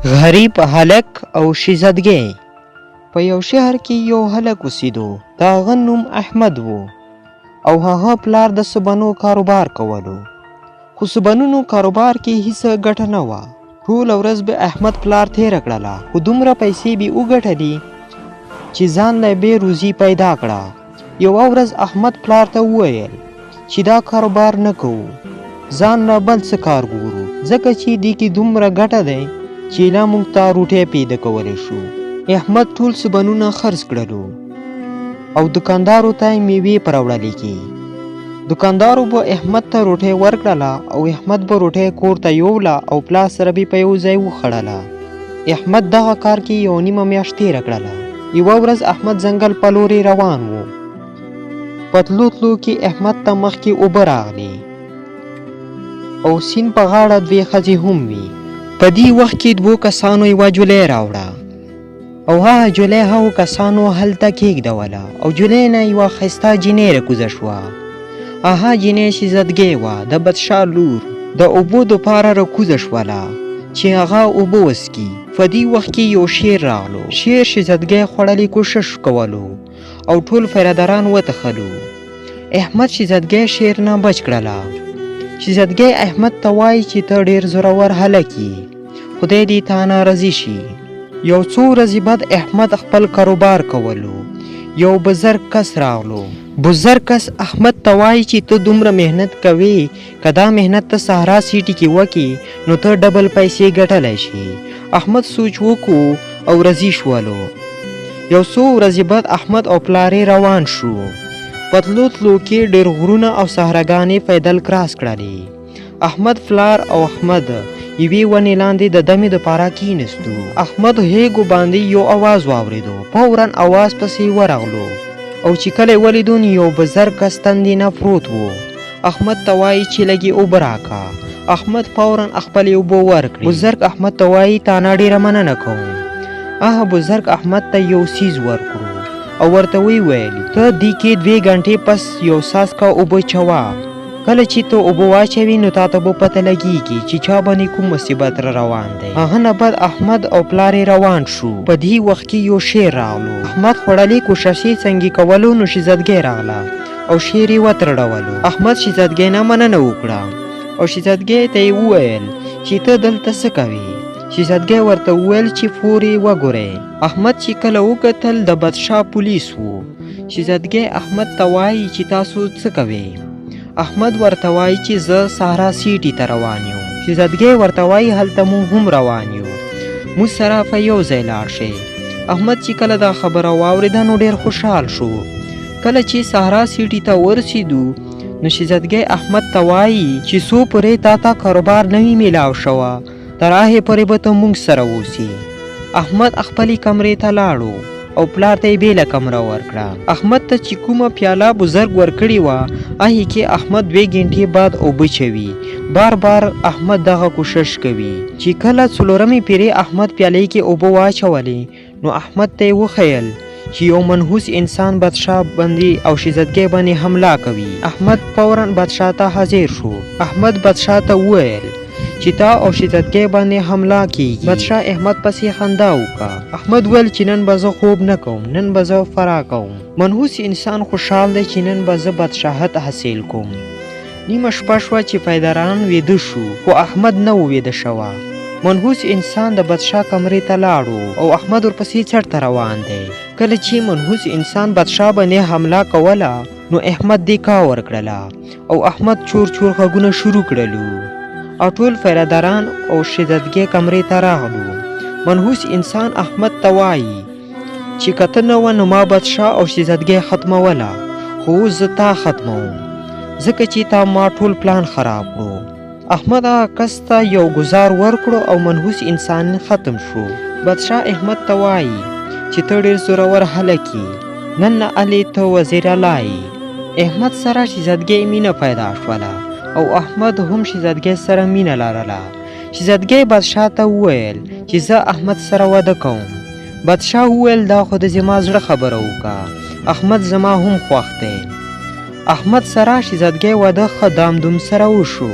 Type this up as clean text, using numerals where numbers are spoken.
غریب هلک او شیزدګی. په یو شهر کې یو هلک اوسېدو. د هغه نوم احمد و او هغه پلار د سبنو کاروبار کولو. خو سبنونو کاروبار کې هیڅ ګټه نه وه. ټوله ورځ به احمد پلار تېره کړله، خو دومره پیسې به وګټلې چې ځان له بې روزي پیدا کړه. یوه ورځ احمد پلار ته وویل چې دا کاروبار نه کوو، ځان له بل څه کار ګورو، ځکه چې دې کې دومره ګټه دی چې لا موږ ته روټۍ پیدا کولی شو. احمد ټول سبنونه خرڅ کړلو او دکاندارو ته یې میوې په راوړلې کې. دکاندارو به احمد ته روټۍ ورکړله او احمد به روټۍ کور ته یووړله او پلار سره به په یو ځای وخړله. احمد دغه کار کې یو نیمه میاشت تېره کړله. یوه ورځ احمد ځنګل په لورې روان و. په تلو تلو کې احمد ته مخکې اوبه راغلې او سیند په غاړه دوې ښځې هم وي. په دې وخت کې دوو کسانو یوه جولۍ راوړه او هغه جولۍ هغو کسانو هلته کېږدوله او جولۍ نه یوه ښایسته جینۍ راکوزه شوه. هغه جینۍ شیزدګۍ وه، د بدشاه لور. د اوبو دپاره راکوزه شوله چې هغه اوبه وڅکي. په دې وخت کې یو شیر راغلو. شیر شیزدګۍ خوړلې کوشش کولو او ټول پیرهداران وتښلو. احمد شیزدګۍ شیر نه بچ کړله. شیزدګۍ احمد ته وایي چې ته ډېر زورور هلک یې، خدای دې تا نه راضي شي. یو څو ورځې بعد احمد خپل کاروبار کولو. یو بزرګ کس راغلو. بزرګ کس احمد ته وایي چې ته دومره محنت کوې، که دا محنت ته سهارا سیټي کې وکړې نو ته ډبل پیسې ګټلی شي. احمد سوچ وکړو او راضي شولو. یو څو ورځې بعد احمد او پلار روان شو. په تلو تلو کې ډېر غرونه او صحراګانې پیدل کراس کړلې. احمد پلار او احمد یوې ونې لاندې د دمې دپاره کېنستو. احمد هیګو باندې یو اواز واورېدو. فوراً اواز پسې ورغلو او چې کله یې ولیدو نو یو بزرګ کس تندې نه پروت و. احمد ته وایي چې لږې اوبه راکړه. احمد فوراً خپلې اوبه ورکړې. بزرګ احمد ته وایي تا نه ډېره مننه کوم. هغه بزرګ احمد ته یو څیز ورکړو او ورته ویل ته دې کې 2 غنټې پس یو څاڅکه اوبه چوه. کله چې ته اوبه واچوي نو تا ته به پته لګېږي چې چا باندې کوم مصیبت را روان دی. هغه نه بعد احمد او پلار روان شو. په دې وخت کې یو شیر راغلو. احمد خوړلې کوششې څنګه کولو نو شیزدګۍ راغله او شیر یې وترړولو. احمد شیزدګۍ نه مننه وکړه او شیزدګۍ ته یې وویل چې ته دلته څه کوې. شیزدګۍ ورته وویل چې فور یې وګورئ. احمد چې کله وکتل د بدشاه پولیس و. شیزدګۍ احمد ته وایي چې تاسو څه کوئ. احمد ورته وایي چې زه سهارا سیټي ته روان یم. شیزدګۍ ورته وایي هلته موږ هم روان یو، موږ سره په یو ځای لاړ شئ. احمد چې کله دا خبره واورېده نو ډېر خوشحال شو. کله چې سهارا سیټي ته ورسېدو نو شیزدګۍ احمد ته وایي چې څو پورې تا ته کاروبار نه وي میلاو شوه تر هغې پورې به ته موږ سره اوسې. احمد خپلې کمرې ته لاړو او پلار ته یې بیله کمره ورکړه. احمد ته چې کومه پیاله بزرګ ورکړې وه هغې کې احمد 2 غنټې بعد اوبه چوي. بار بار احمد دغه کوشش کوي. چې کله 4مې پیرې احمد پیالې کې اوبه واچولې نو احمد ته یې وښیل چې یو منحوس انسان بدشاه باندې او شیزدګۍ باندې حمله کوي. احمد فوراً بدشاه ته حاضر شو. احمد بدشاه ته وویل چې تا او شیزدګۍ باندې حمله کېږي. بدشاه احمد پسې خندا وکړه. احمد ویل چې نن به زه خوب نه کوم، نن به زه فرار کوم. منحوس انسان خوشحال دی چې نن به زه بادشاهت حاصل کوم. نیمه شپه شوه چې پیداران ویده شو خو احمد نه و ویده شوه. منحوس انسان د بادشاه کمرې ته لاړو او احمد ورپسې چرته روان دی. کله چې منحوس انسان بادشاه باندې حمله کوله نو احمد دیکا ورکړله او احمد چور چور غږونه شروع کړلو او ټول پیرهداران او شیزدګۍ کمرې ته راغلو. منحوس انسان احمد ته وایي چې که ته نه وه نو ما بادشاه او شیزدګۍ ختموله، خو اوس زه تا ختموم ځکه چې تا ما ټول پلان خراب کړو. احمد هغه کس ته یو ګزار ورکړو او منحوس انسان ختم شو. بادشاه احمد ته وایي چې ته ډېر زورور هلک یې، نن نه علي ته وزیر اعلی یې. احمد سره شیزدګۍ مینه پیدا شوله او احمد هم شیزدګۍ سره مینه لرله. شیزدګۍ بادشاه ته وویل چې زه احمد سره واده کوم. بادشاه وویل دا خو د زما زړه خبره وکړه، احمد زما هم خوښ دی. احمد سره شیزدګۍ واده ښه دامدوم سره وشو.